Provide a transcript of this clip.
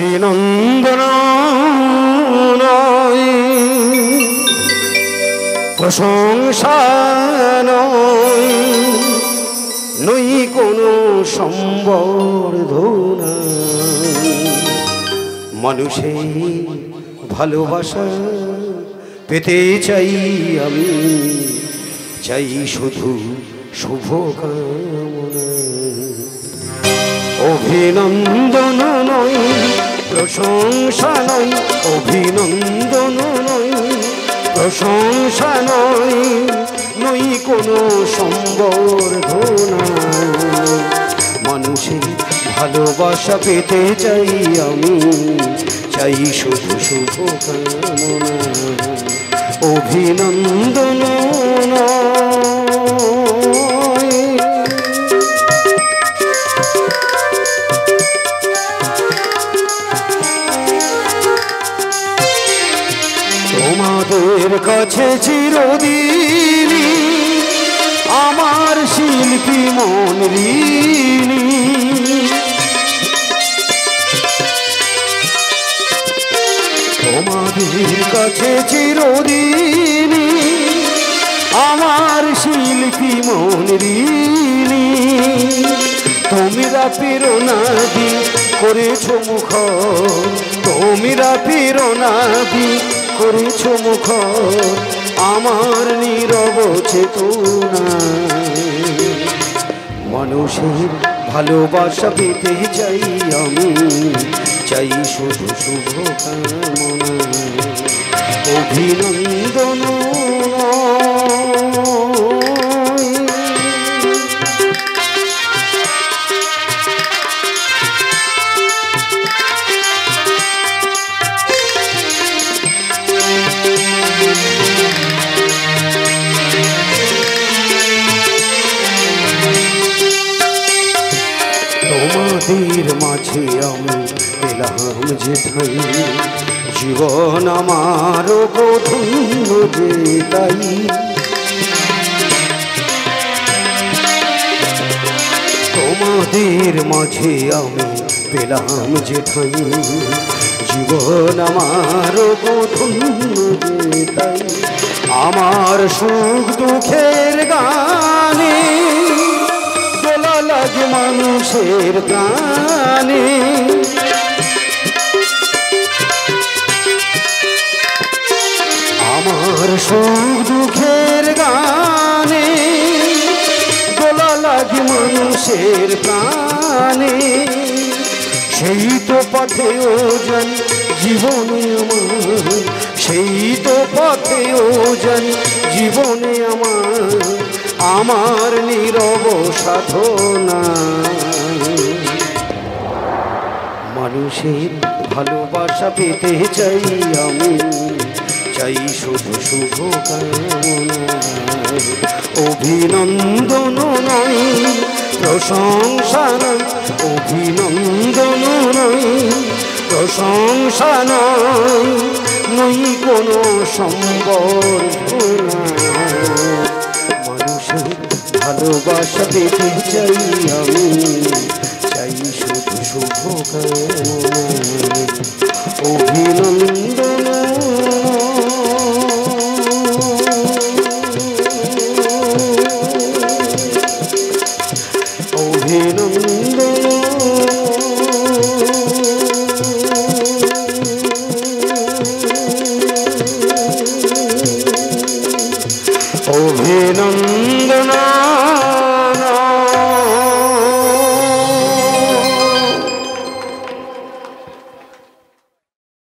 অভিনন্দন নয়, প্রশংসা নয়, নই কোনো সম্বর্ধনা। মানুষের ভালোবাসা পেতে চাই আমি, চাই শুধু শুভকামনা। অভিনন্দন নয়, প্রশংসা নয়, অভিনন্দন নয়, প্রশংসা নয়, নই কোনো সম্বর্ধনা। মানুষের ভালোবাসা পেতে চাই আমি, চাই শুধু শুভকামনা। অভিনন্দন তোমাদের কাছে চিরদিন আমার শিল্পী মন ঋণী। তোমাদের কাছে চিরদিন আমার শিল্পী মন ঋণী। তোমরা প্রেরণা দি করেছো মুখর, তোমরা প্রেরণা দি করেছো মুখর আমার নীরব চেতনা। মানুষের ভালোবাসা পেতে চাই আমি, চাই শুধু শুভকামনা। অভিনন্দন তোমাদের মাঝে আমি পেলাম যে ঠাই, জীবন আমার ধন্য যে তাই। তোমাদের মাঝে আমি পেলাম যে ঠাই, জীবন আমার ধন্য যে তাই। আমার সুখ দুঃখের গানে দোলা লাগে মানুষের প্রাণে। আমার সুখ দুঃখের গানে দোলা লাগে মানুষের প্রাণে। সেই তো পথে ওজন জীবনে আমার, সেই তো পথে ওজন জীবনে আমার, আমার নীরব সাধনা। মানুষের ভালোবাসা পেতে চাই আমি, চাই শুধু শুভকামনা। অভিনন্দন নয়, প্রশংসা নয়, অভিনন্দন নয়, প্রশংসা নয়, নই কোনো সম্বর্ধনা। মানুষের ভালোবাসা পেতে চাই আমি, চাই শুধু শুভকামনা। অভিনন্দন অভিনন্দন অভিনন্দন।